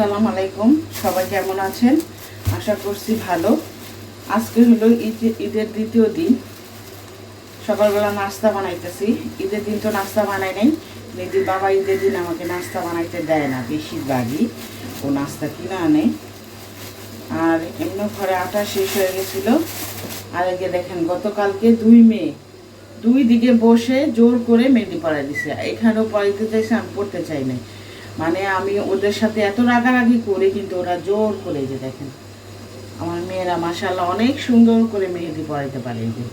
আসসালামু আলাইকুম। সবাই কেমন আছেন? আশা করছি ভালো। আজকে হলো ঈদের দ্বিতীয় দিন। সকালবেলা নাস্তা বানাইতেছি। ঈদের দিন তো নাস্তা বানাই নাই। মেয়েদের বাবা ঈদের দিন আমাকে নাস্তা বানাইতে দেয় না, বেশিরভাগই ও নাস্তা কিনে আনে। আর এমনি ঘরে আটা শেষ হয়ে গেছিল। আর একে দেখেন, গতকালকে 2 মে 2 দিকে বসে জোর করে মেহেদি পড়াই দিছে। এখানেও পড়াইতে চাইছে, আমি পড়তে চাই নাই। মানে আমি ওদের সাথে এত রাগারাগি করি, কিন্তু ওরা জোর করে, যে দেখেন আমার মেয়েরা মাশাআল্লাহ অনেক সুন্দর করে মেহেদি পড়াইতে পারে, যে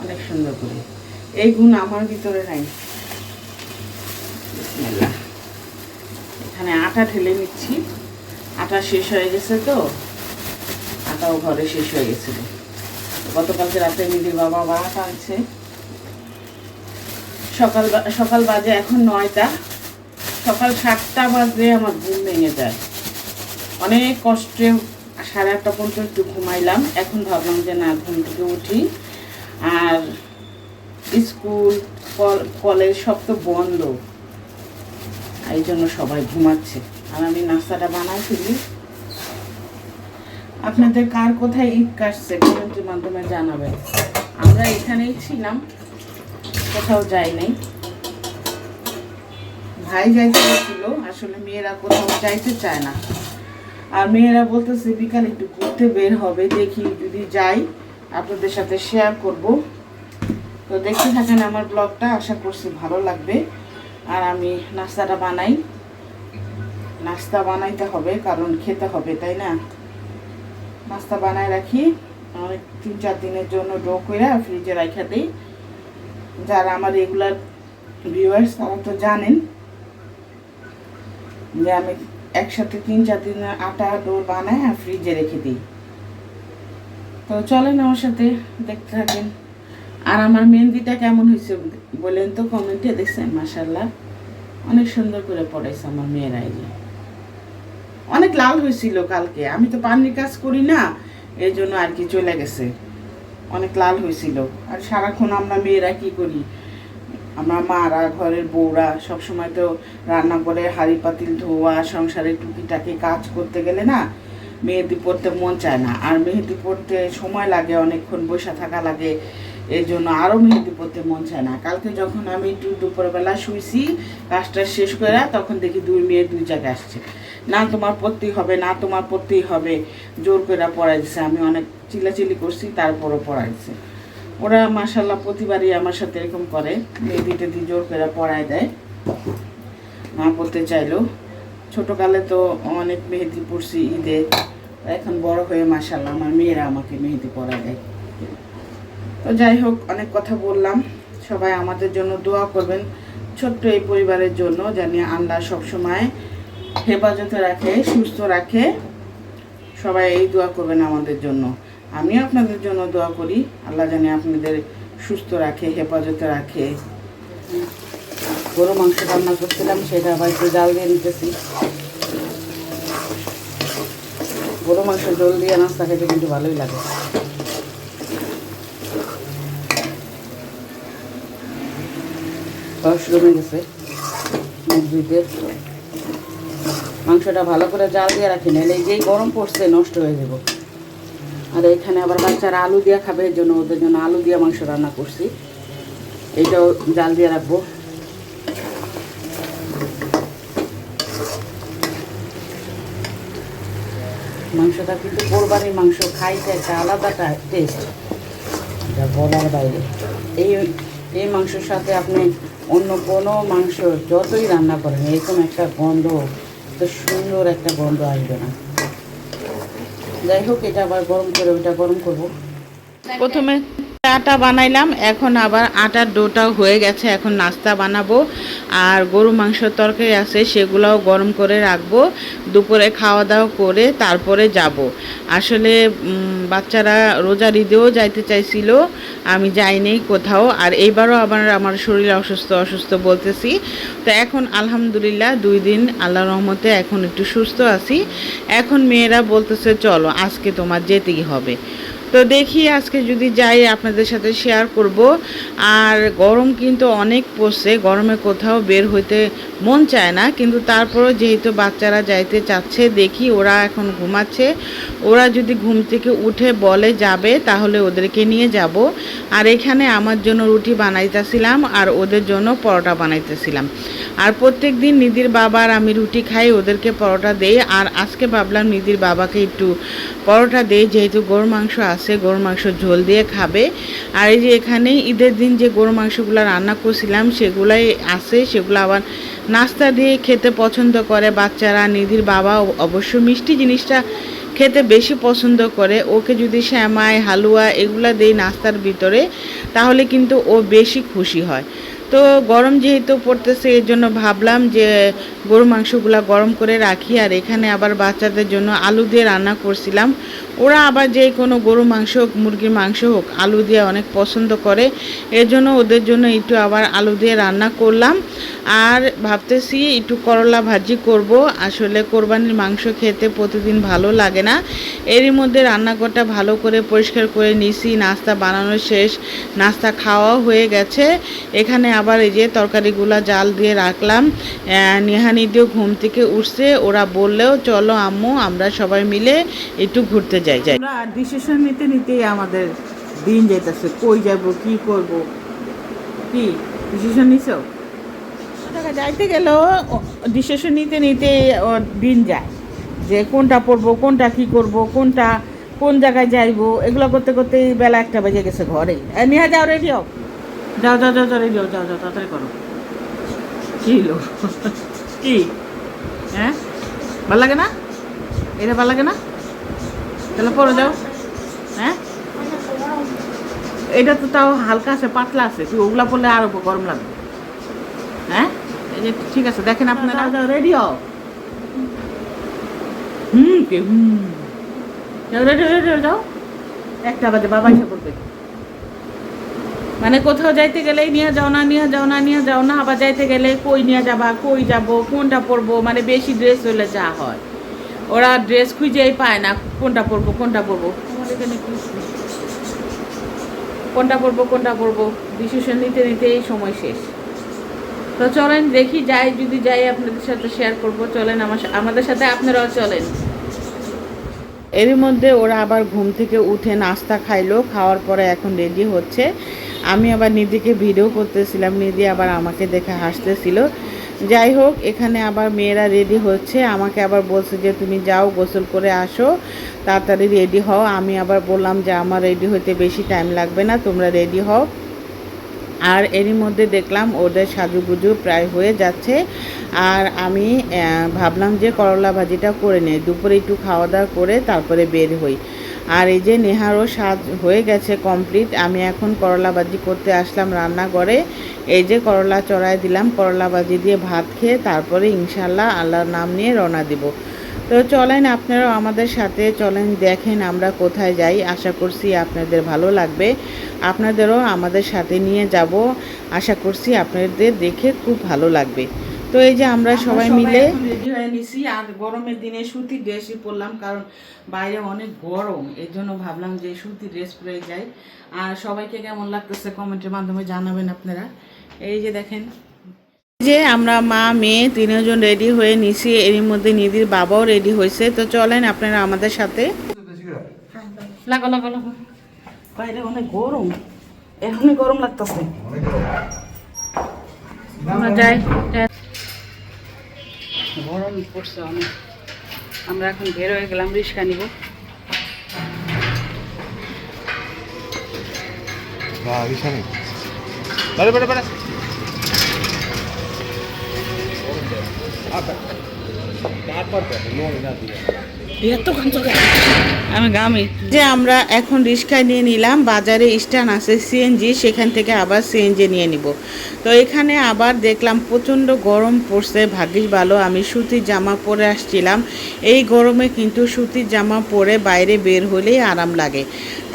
অনেক সুন্দর করে। এই গুণ আমার ভিতরে নাই। বিসমিল্লাহ। এখানে আটা ঢেলে নিচ্ছি। আটা শেষ হয়ে গেছে, তো আটাও ঘরে শেষ হয়ে গেছিল। গতকালকে রাতে মেয়েদের বাবা ভাত আনছে। সকাল বাজে এখন 9টা। সকাল 7টা বাজলে আমার ঘুম ভেঙে যায়। অনেক কষ্টে 8:30 পর্যন্ত একটু ঘুমাইলাম। এখন ভাবলাম যে না, ঘুম থেকে উঠি। আর স্কুল কলেজ সব তো বন্ধ, এই জন্য সবাই ঘুমাচ্ছে। আর আমি নাস্তাটা বানাই ফেলি। আপনাদের কার কোথায় ঈদ কাটছে কমেন্টের মাধ্যমে জানাবেন। আমরা এখানেই ছিলাম, কোথাও যাই নাই। ভাই যাইতে গেছিল, আসলে মেয়েরা কোথাও যাইতে চায় না। আর মেয়েরা বলতেছে বিকালে একটু ঘুরতে বের হবে, দেখি যদি যাই আপনাদের সাথে শেয়ার করব। তো দেখতে থাকেন আমার ব্লগটা, আশা করছি ভালো লাগবে। আর আমি নাস্তাটা বানাই। নাস্তা বানাইতে হবে, কারণ খেতে হবে, তাই না? নাস্তা বানাই রাখি, অনেক 3-4 দিনের জন্য ডো করে ফ্রিজে রাখা দিই। যারা আমার রেগুলার ভিউয়ার্স তারা তো জানেন যে আমি একসাথে 3-4 দিনের আটা ডো বানাই আর ফ্রিজে রেখে দিই। তো চলেন আমার সাথে দেখতে থাকেন। আর আমার মেহেন্দিটা কেমন হয়েছে বলেন তো কমেন্টে। দেখছেন মাশাআল্লাহ অনেক সুন্দর করে পড়াইছে আমার মেয়েরা। এই যে অনেক লাল হয়েছিল কালকে, আমি তো পানির কাজ করি না, এই জন্য আর কি চলে গেছে। অনেক লাল হয়েছিল। আর সারাক্ষণ আমরা মেয়েরা কি করি, আমার মারা ঘরের বউরা সবসময় তো রান্না করে হাঁড়ি পাতিল ধোয়া, সংসারে টুকিটাকি কাজ করতে গেলে না মেহেদি পড়তে মন চায় না। আর মেহেদি পড়তে সময় লাগে, অনেকক্ষণ বসে থাকা লাগে, এই জন্য আরও মেহেদি পড়তে মন চায় না। কালকে যখন আমি একটু দুপুরবেলা শুয়েছি কাজটা শেষ করে, তখন দেখি 2 মেয়ে 2 জায়গায় আসছে। না তোমার পড়তেই হবে, না তোমার পড়তেই হবে, জোর করে পড়াই দিছে। আমি অনেক চিল্লাচিল্লি করছি, তারপরও পড়াই দিছে। ওরা মাশাআল্লাহ প্রতিবারই আমার সাথে এরকম করে, মেহেদি টেদি জোর করে পড়ায় দেয়, না পড়তে চাইলেও। ছোটোকালে তো অনেক মেহেদি পড়ছি ঈদে, এখন বড় হয়ে মাশাআল্লাহ আমার মেয়েরা আমাকে মেহেদি পড়ায় দেয়। তো যাই হোক, অনেক কথা বললাম। সবাই আমাদের জন্য দোয়া করবেন, ছোট্ট এই পরিবারের জন্য, জানি আল্লাহ সবসময় হেফাজতে রাখে, সুস্থ রাখে। সবাই এই দোয়া করবেন আমাদের জন্য। আমিও আপনাদের জন্য দোয়া করি, আল্লাহ জানি আপনাদের সুস্থ রাখে, হেফাজতে রাখে। গরু মাংস রান্না করছিলাম, সেটা আবার একটু জাল দিয়ে নিতেছি। গরু মাংস জল দিয়ে নাস্তা খেতে কিন্তু ভালোই লাগে। রুমে গেছে মুখ ধুইতে। মাংসটা ভালো করে জাল দিয়ে রাখি, নাহলে এই যেই গরম পড়ছে নষ্ট হয়ে যাব। আর এখানে আবার বাচ্চারা আলু দিয়ে খাবে, এর জন্য ওদের জন্য আলু দিয়ে মাংস রান্না করছি। এইটাও জাল দিয়ে রাখবো। মাংসটা কিন্তু কোরবানির মাংস, খাইতে একটা আলাদা টেস্ট, এটা বলার বাইরে। এই মাংসের সাথে আপনি অন্য কোনো মাংস যতই রান্না করেন, এরকম একটা গন্ধ, তো সুন্দর একটা গন্ধ আসবে না। যাই হোক, এটা আবার গরম করে ওইটা গরম করব। প্রথমে আটা বানাইলাম, এখন আবার আটার ডোটাও হয়ে গেছে। এখন নাস্তা বানাবো। আর গরু মাংসের তরকারি আছে, সেগুলোও গরম করে রাখবো। দুপুরে খাওয়া দাওয়া করে তারপরে যাব। আসলে বাচ্চারা রোজার ঈদেও যাইতে চাইছিল, আমি যাইনি কোথাও। আর এইবারও আবার আমার শরীর অসুস্থ বলতেছি। তো এখন আলহামদুলিল্লাহ 2 দিন আল্লাহর রহমতে এখন একটু সুস্থ আছি। এখন মেয়েরা বলতেছে চলো আজকে তোমার যেতেই হবে। তো দেখি আজকে যদি যাই আপনাদের সাথে শেয়ার করব। আর গরম কিন্তু অনেক পড়ছে, গরমে কোথাও বের হইতে মন চায় না, কিন্তু তারপরও যেহেতু বাচ্চারা যাইতে চাচ্ছে, দেখি ওরা এখন ঘুমাচ্ছে, ওরা যদি ঘুম থেকে উঠে বলে যাবে তাহলে ওদেরকে নিয়ে যাব। আর এখানে আমার জন্য রুটি বানাইতেছিলাম আর ওদের জন্য পরোটা বানাইতেছিলাম। আর প্রত্যেক দিন নিধির বাবা আর আমি রুটি খাই, ওদেরকে পরোটা দেই। আর আজকে ভাবলাম নিধির বাবাকে একটু পরোটা দেই, যেহেতু গরুর মাংস আছে, গরুর মাংস ঝোল দিয়ে খাবে। আর এই যে এখানে ঈদের দিন যে গরুর মাংসগুলো রান্না করছিলাম সেগুলাই আছে, সেগুলো আবার নাস্তা দিয়ে খেতে পছন্দ করে বাচ্চারা। নিধির বাবা অবশ্য মিষ্টি জিনিসটা খেতে বেশি পছন্দ করে। ওকে যদি শ্যামাই হালুয়া এগুলা দেই নাস্তার ভিতরে তাহলে কিন্তু ও বেশি খুশি হয়। তো গরম যেহেতু পড়তেছে এর জন্য ভাবলাম যে গরু মাংসগুলো গরম করে রাখি। আর এখানে আবার বাচ্চাদের জন্য আলু দিয়ে রান্না করছিলাম। ওরা আবার যে কোনো গরু মাংস হোক মুরগির মাংস হোক আলু দিয়ে অনেক পছন্দ করে, এর জন্য ওদের জন্য একটু আবার আলু দিয়ে রান্না করলাম। আর ভাবতেছি একটু করলা ভাজি করব। আসলে কোরবানির মাংস খেতে প্রতিদিন ভালো লাগে না। এরই মধ্যে রান্নাঘরটা ভালো করে পরিষ্কার করে নিছি, নাস্তা বানানো শেষ, নাস্তা খাওয়া হয়ে গেছে। এখানে আবার এই যে তরকারিগুলা জাল দিয়ে রাখলাম। নেহানিদিও ঘুম থেকে উঠছে, ওরা বললেও চলো আম্মু আমরা সবাই মিলে একটু ঘুরতে যাই। আমরা ডিসিশন নিতে নিতেই আমাদের দিন যাইতেছে, কই যাব কি করব। কি ডিসিশন নিছো? যাইতে গেলেও ডিসিশন নিতে নিতে দিন যায়, যে কোনটা পড়বো, কোনটা কি করব, কোনটা কোন জায়গায় যাইবো, এগুলো করতে করতে বেলা 1টা বেজে গেছে ঘরে। নিয়ে যাও, রেডি হও, যাও যাও যাও যাও, রেডি হও, যাও যাও তাড়াতাড়ি করো। কি হলো? কি হ্যাঁ ভাল লাগে না? এটা ভাল লাগে না? তাহলে পরে যাও। হ্যাঁ এটা তো তাও হালকা আছে, পাতলা আছে, তুই ওগুলা পরলে আরো গরম লাগবে। হ্যাঁ এই যে ঠিক আছে, দেখেন আপনারা, রেডি হও। কে যাও, রেডি রেডি যাও। 1টা বাজে, বাবা এসে পড়বে। মানে কোথাও যাইতে গেলেই নিয়ে যাও না, নিয়ে যাও না, নিয়ে যাও না, আবার যাইতে গেলে কই নিয়ে যাবা, কই যাব, কোনটা পরবো, মানে বেশি ড্রেস হলে যা হয়, ওরা ড্রেস খুঁজেই পায় না কোনটা পরবো কোনটা পরবো। আমার এখানে কোনটা পরবো কোনটা পরবো ডিসিশন নিতে নিতে এই সময় শেষ। তো চলেন দেখি যাই, যদি যাই আপনাদের সাথে শেয়ার করব। চলেন আমাদের সাথে আপনারাও চলেন। এর মধ্যে ওরা আবার ঘুম থেকে উঠে নাস্তা খাইলো, খাওয়ার পরে এখন রেডি হচ্ছে। আমি আবার নিধিকে ভিডিও করতেছিলাম, নিধি আবার আমাকে দেখে হাসতেছিল। যাই হোক, এখানে আবার মেয়েরা রেডি হচ্ছে, আমাকে আবার বলছে যে তুমি যাও গোসল করে আসো, তাড়াতাড়ি রেডি হও। আমি আবার বললাম যে আমার রেডি হতে বেশি টাইম লাগবে না, তোমরা রেডি হও। আর এরই মধ্যে দেখলাম ওদের সাজুগুজু প্রায় হয়ে যাচ্ছে। আর আমি ভাবলাম যে করলা ভাজিটা করে নেই, দুপুরে একটু খাওয়া দাওয়া করে তারপরে বের হই। আর এই যে নেহারও সাজ হয়ে গেছে কমপ্লিট। আমি এখন করলা ভাজি করতে আসলাম রান্নাঘরে। এই যে করলা চড়াই দিলাম, করলা ভাজি দিয়ে ভাত খেয়ে তারপরে ইনশাল্লাহ আল্লাহর নাম নিয়ে রওনা দিব। তো চলেন আপনারাও আমাদের সাথে চলেন, দেখেন আমরা কোথায় যাই। আশা করছি আপনাদের ভালো লাগবে, আপনাদেরও আমাদের সাথে নিয়ে যাব। আশা করছি আপনাদের দেখে খুব ভালো লাগবে। তো এই যে আমরা সবাই মিলে রেডি হয়ে নিছি। আর গরমের দিনে সুতির ড্রেসই পরলাম, কারণ বাইরে অনেক গরম, এর জন্য ভাবলাম যে সুতির ড্রেস পরে যাই। আর সবাইকে কেমন লাগতেছে কমেন্টের মাধ্যমে জানাবেন আপনারা। এই যে দেখেন, যে আমরা মা মেয়ে 3জন রেডি হয়ে নিছি, এর মধ্যে নিধির বাবাও রেডি হয়েছে। তো চলেন আপনারা আমাদের সাথে। লাগো লাগো লাগো, বাইরে অনেক গরম, এখনই গরম লাগতেছে। আমরা যাই, গরম পড়ছে অনেক। আমরা এখন বের হয়ে গেলাম, রিক্সা নিব। আমি গামি যে আমরা এখন রিক্সায় নিয়ে নিলাম, বাজারে স্ট্যান্ড আছে সিএনজি, সেখান থেকে আবার সিএনজি নিয়ে নিব। তো এখানে আবার দেখলাম প্রচণ্ড গরম পড়ছে, ভাগ্যিস ভালো আমি সুতির জামা পরে আসছিলাম। এই গরমে কিন্তু সুতির জামা পরে বাইরে বের হলেই আরাম লাগে।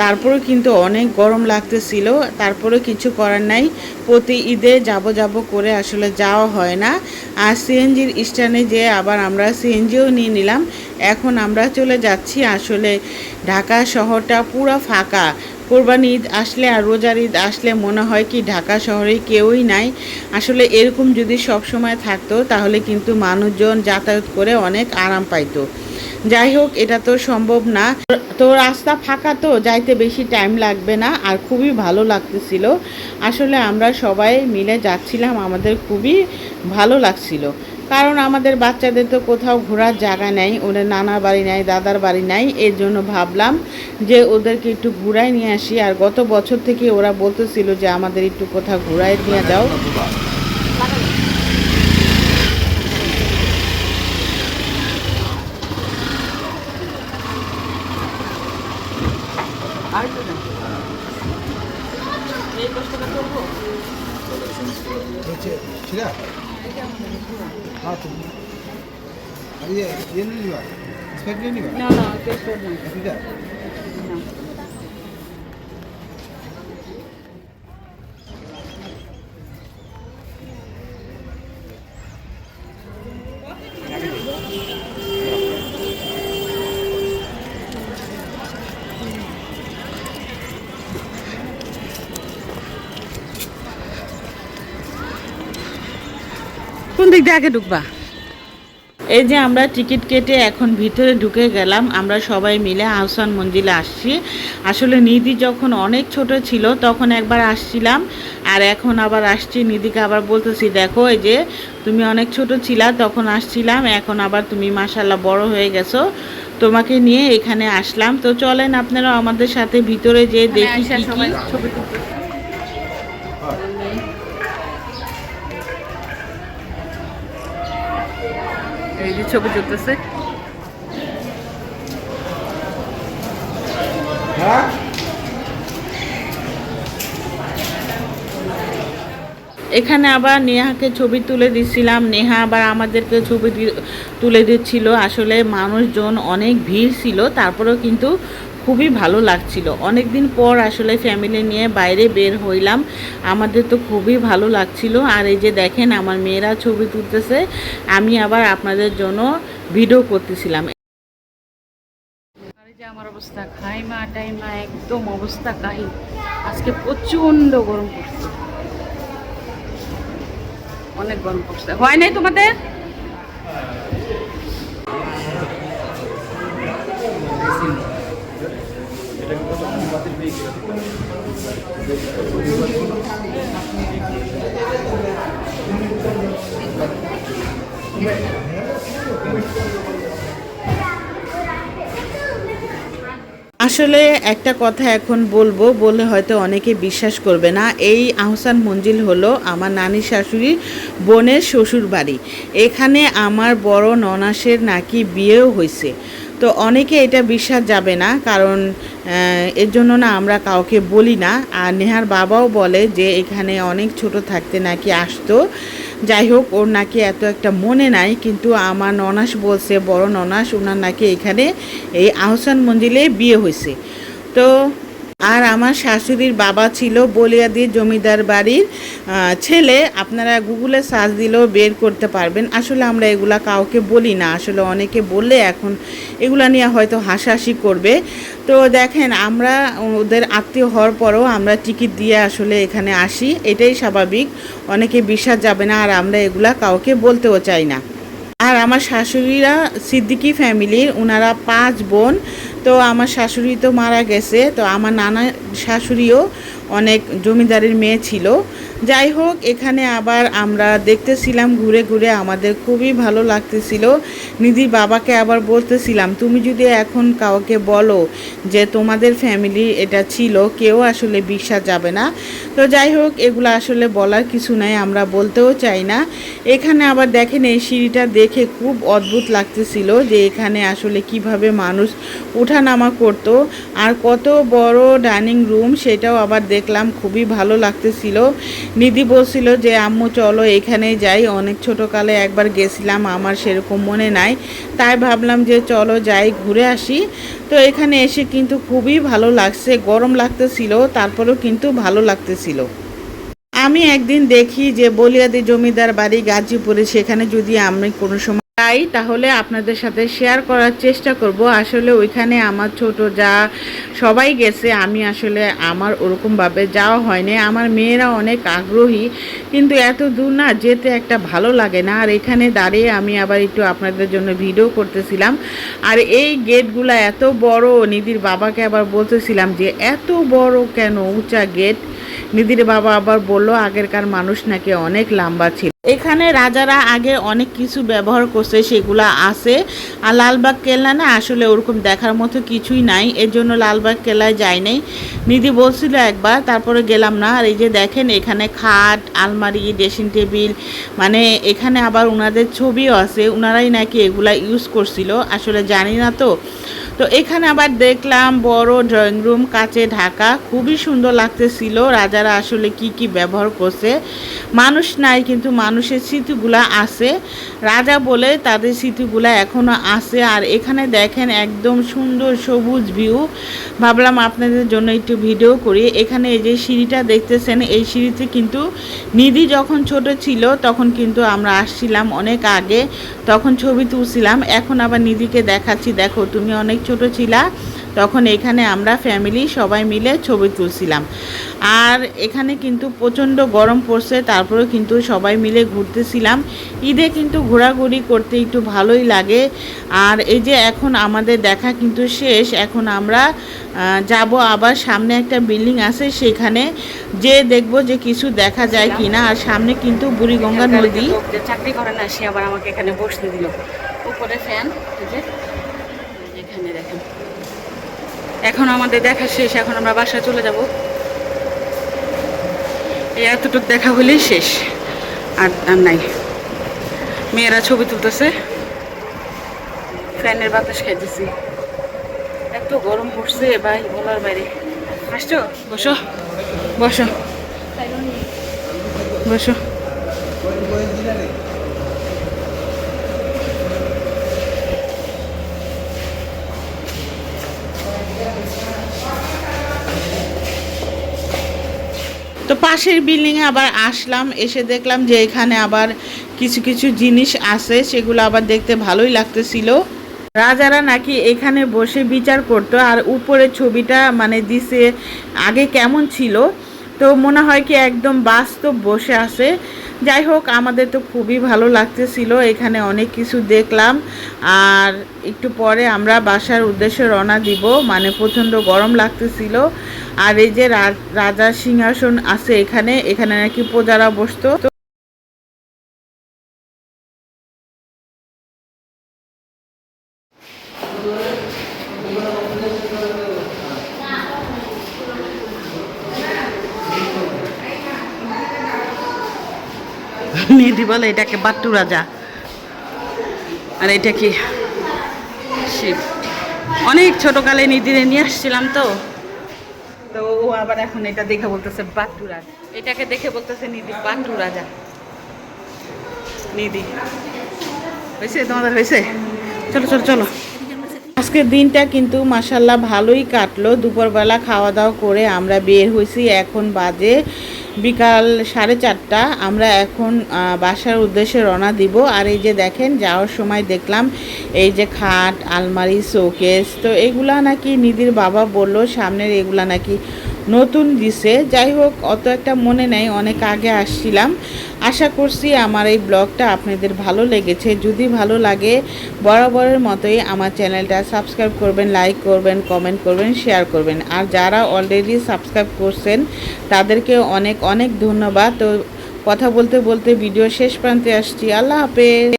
তারপরে কিন্তু অনেক গরম লাগতেছিল, তারপরে কিছু করার নাই, প্রতি ঈদে যাব যাব করে আসলে যাওয়া হয় না। আর সিএনজির স্ট্যান্ডে যেয়ে আবার আমরা সিএনজিও নিয়ে নিলাম। এখন আমরা আমরা চলে যাচ্ছি। আসলে ঢাকা শহরটা পুরো ফাঁকা। কোরবানি ঈদ আসলে আর রোজার ঈদ আসলে মনে হয় কি ঢাকা শহরে কেউই নাই। আসলে এরকম যদি সব সময় থাকতো তাহলে কিন্তু মানুষজন যাতায়াত করে অনেক আরাম পাইতো। যাই হোক, এটা তো সম্ভব না। তো রাস্তা ফাঁকা, তো যাইতে বেশি টাইম লাগবে না, আর খুবই ভালো লাগতেছিল। আসলে আমরা সবাই মিলে যাচ্ছিলাম, আমাদের খুবই ভালো লাগছিল। কারণ আমাদের বাচ্চাদের তো কোথাও ঘোরার জায়গা নেই, ওদের নানার বাড়ি নাই, দাদার বাড়ি নাই। এর জন্য ভাবলাম যে ওদেরকে একটু ঘুরাই নিয়ে আসি। আর গত বছর থেকে ওরা বলতেছিল যে আমাদের একটু কোথাও ঘুরাই নিয়ে যাও। কোন দিক দিয়ে আগে ঢুকবা? এই যে আমরা টিকিট কেটে এখন ভিতরে ঢুকে গেলাম। আমরা সবাই মিলে আহসান মঞ্জিলে আসছি। আসলে নিধি যখন অনেক ছোট ছিল তখন একবার আসছিলাম, আর এখন আবার আসছি। নিধিকে আবার বলতেছি, দেখো এই যে তুমি অনেক ছোট ছিলা তখন আসছিলাম, এখন আবার তুমি মাশাআল্লাহ বড় হয়ে গেছো, তোমাকে নিয়ে এখানে আসলাম। তো চলেন আপনারা আমাদের সাথে ভিতরে যেয়ে দেখি কি কি। এই যে ছবি তুলতেছে। এখানে আবার নেহাকে ছবি তুলে দিচ্ছিলাম, নেহা আবার আমাদেরকে ছবি তুলে দিচ্ছিল। আসলে মানুষজন অনেক ভিড় ছিল, তারপরেও কিন্তু খুবই ভালো লাগছিল। অনেক দিন পর আসলে ফ্যামিলি নিয়ে বাইরে বের হইলাম, আমাদের তো খুবই ভালো লাগছিল। আর এই যে দেখেন আমার মেয়েরা ছবি তুলতেছে, আমি আবার আপনাদের জন্য ভিডিও করতেছিলাম। যে আমার অবস্থা খাইমা টাইমা একদম অবস্থা কাহিল। আজকে প্রচন্ড গরম পড়ছে, অনেক গরম পড়ছে। হয় নাই তোমাদের? আসলে একটা কথা এখন বলবো, বলে হয়তো অনেকে বিশ্বাস করবে না। এই আহসান মঞ্জিল হলো আমার নানি শাশুড়ি বোনের শ্বশুর বাড়ি। এখানে আমার বড় ননাসের নাকি বিয়েও হয়েছে। তো অনেকে এটা বিশ্বাস যাবে না, কারণ এর জন্য না আমরা কাউকে বলি না। আর নেহার বাবাও বলে যে এখানে অনেক ছোট থাকতে নাকি আসতো। যাই হোক, ওর নাকি এত একটা মনে নাই, কিন্তু আমার ননাস বলছে, বড় ননাস, ওনার নাকি এখানে এই আহসান মঞ্জিলে বিয়ে হয়েছে। তো আর আমার শাশুড়ির বাবা ছিল বলিয়াদি জমিদার বাড়ির ছেলে। আপনারা গুগলে সার্চ দিলেও বের করতে পারবেন। আসলে আমরা এগুলা কাউকে বলি না, আসলে অনেকে বললে এখন এগুলা নিয়ে হয়তো হাসাহাসি করবে। তো দেখেন, আমরা ওদের আত্মীয় হওয়ার পরও আমরা টিকিট দিয়ে আসলে এখানে আসি, এটাই স্বাভাবিক। অনেকে বিশ্বাস যাবে না, আর আমরা এগুলা কাউকে বলতেও চাই না। আর আমার শাশুড়িরা সিদ্দিকি ফ্যামিলির, ওনারা 5 বোন। তো আমার শাশুড়ি তো মারা গেছে, তো আমার নানা শাশুড়িও অনেক জমিদারের মেয়ে ছিল। যাই হোক, এখানে আবার আমরা দেখতেছিলাম ঘুরে ঘুরে, আমাদের খুবই ভালো লাগতেছিল। নিধির বাবাকে আবার বলতেছিলাম, তুমি যদি এখন কাউকে বলো যে তোমাদের ফ্যামিলি এটা ছিল, কেউ আসলে বিশ্বাস যাবে না। তো যাই হোক, এগুলো আসলে বলার কিছু নাই, আমরা বলতেও চাই না। এখানে আবার দেখেন, এই সিঁড়িটা দেখে খুব অদ্ভুত লাগতেছিল যে এখানে আসলে কিভাবে মানুষ ওঠানামা করত। আর কত বড় ডাইনিং রুম, সেটাও আবার দেখলাম, খুবই ভালো লাগতেছিল। নিধি বলছিল যে আম্মু চলো এখানেই যাই, অনেক ছোটোকালে একবার গেছিলাম, আমার সেরকম মনে নাই, তাই ভাবলাম যে চলো যাই, ঘুরে আসি। তো এখানে এসে কিন্তু খুবই ভালো লাগছে। গরম লাগতেছিল, তারপরেও কিন্তু ভালো লাগতেছিল। আমি একদিন দেখি যে বলিয়াদি জমিদার বাড়ি গাজীপুরে, সেখানে যদি আমি কোনো সময় তাই তাহলে আপনাদের সাথে শেয়ার করার চেষ্টা করব। আসলে ওইখানে আমার ছোট যা সবাই গেছে, আমি আসলে আমার ওরকমভাবে যাওয়া হয়নি। আমার মেয়েরা অনেক আগ্রহী, কিন্তু এত দূর না যেতে একটা ভালো লাগে না। আর এখানে দাঁড়িয়ে আমি আবার একটু আপনাদের জন্য ভিডিও করতেছিলাম। আর এই গেটগুলো এত বড়, নিধির বাবাকে আবার বলতেছিলাম যে এত বড় কেন, উঁচা গেট। নিধির বাবা আবার বলল আগেরকার মানুষ নাকি অনেক লম্বা ছিল। এখানে রাজারা আগে অনেক কিছু ব্যবহার করছে, সেগুলো আছে। আর লালবাগ কেল্লা না আসলে ওরকম দেখার মতো কিছুই নাই, এর জন্য লালবাগ কেল্লায় যাই নাই। নিধি বলছিল একবার, তারপরে গেলাম না। আর এই যে দেখেন এখানে খাট, আলমারি, ড্রেসিং টেবিল, মানে এখানে আবার ওনাদের ছবিও আছে। ওনারাই নাকি এগুলা ইউজ করছিল, আসলে জানি না তো। তো এখানে আবার দেখলাম বড় ড্রয়িং রুম, কাচে ঢাকা, খুবই সুন্দর লাগতেছিল। রাজারা আসলে কি কি ব্যবহার করছে, মানুষ নাই কিন্তু মানুষের স্মৃতিগুলা আছে। রাজা বলে তাদের স্মৃতিগুলা এখনও আছে। আর এখানে দেখেন একদম সুন্দর সবুজ ভিউ। ভাবলাম আপনাদের জন্য একটু ভিডিও করি। এখানে এই যে সিঁড়িটা দেখতেছেন, এই সিঁড়িতে কিন্তু নিধি যখন ছোট ছিল তখন কিন্তু আমরা আসছিলাম অনেক আগে, তখন ছবি তুলছিলাম। এখন আবার নিধিকে দেখাচ্ছি, দেখো তুমি অনেক ছোট ছিলা, তখন এখানে আমরা ফ্যামিলি সবাই মিলে ছবি তুলছিলাম। আর এখানে কিন্তু প্রচণ্ড গরম পড়ছে, তারপরেও কিন্তু সবাই মিলে ঘুরতেছিলাম। ঈদে কিন্তু ঘোরাঘুরি করতে একটু ভালোই লাগে। আর এই যে এখন আমাদের দেখা কিন্তু শেষ, এখন আমরা যাব আবার সামনে একটা বিল্ডিং আছে, সেখানে যে দেখব যে কিছু দেখা যায় কিনা। আর সামনে কিন্তু বুড়িগঙ্গা নদী। চাকরি করে না, সে আবার আমাকে এখানে বসতে দিল। উপরে ফ্যান, এখানে দেখেন। এখন আমাদের দেখা শেষ, এখন আমরা বাসায় চলে যাব। এই এতটুকু দেখা হলেই শেষ, আর নাই। মেয়েরা ছবি তুলতেছে, ফ্যানের বাতাস খাইতেছি। এত গরম পড়ছে ভাই, বলার বাইরে। আসছো, বসো বসো বসো। তো পাশের বিল্ডিংয়ে আবার আসলাম, এসে দেখলাম যে এখানে আবার কিছু কিছু জিনিস আছে, সেগুলো আবার দেখতে ভালোই লাগতেছিল। রাজারা নাকি এখানে বসে বিচার করতো। আর উপরে ছবিটা মানে দিছে আগে কেমন ছিল, তো মনে হয় কি একদম বাস্তব বসে আছে। যাই হোক, আমাদের তো খুবই ভালো লাগতেছিল, এখানে অনেক কিছু দেখলাম। আর একটু পরে আমরা বাসার উদ্দেশ্যে রওনা দিব, মানে প্রচণ্ড গরম লাগতেছিল। আর এই যে রাজার সিংহাসন আছে এখানে, এখানে নাকি প্রজারা বসতো। নিধি বলে এটাকে বাট্টু রাজা, আর এটা কি শিব। অনেক ছোটকালে নিধিরে নিয়ে আসছিলাম, তো তো ও আবার এখন এটা দেখে বলতেছে বাট্টু রাজা। এটাকে দেখে বলতেছে নিধি বাট্টু রাজা। নিধি হয়েছে, তোমাদের হয়েছে? চলো চলো চলো। আজকের দিনটা কিন্তু মাশাল্লাহ ভালোই কাটলো। দুপুরবেলা খাওয়া দাওয়া করে আমরা বের হয়েছি, এখন বাজে বিকাল 4:30। আমরা এখন বাসার উদ্দেশ্যে রওনা দিব। আর এই যে দেখেন, যাওয়ার সময় দেখলাম এই যে খাট, আলমারি, শোকেস, তো এগুলা নাকি নিধির বাবা বলল সামনের এগুলা নাকি নতুন দিছে। যাই হোক, অত একটা মনে নেই, অনেক আগে আসছিলাম। আশা করছি আমার এই ব্লগটা আপনাদের ভালো লেগেছে। যদি ভালো লাগে বরাবরের মতোই আমার চ্যানেলটা সাবস্ক্রাইব করবেন, লাইক করবেন, কমেন্ট করবেন, শেয়ার করবেন। আর যারা অলরেডি সাবস্ক্রাইব করছেন তাদেরকে অনেক অনেক ধন্যবাদ। তো কথা বলতে বলতে ভিডিও শেষ প্রান্তে আসছি। আল্লাহ হাফেজ।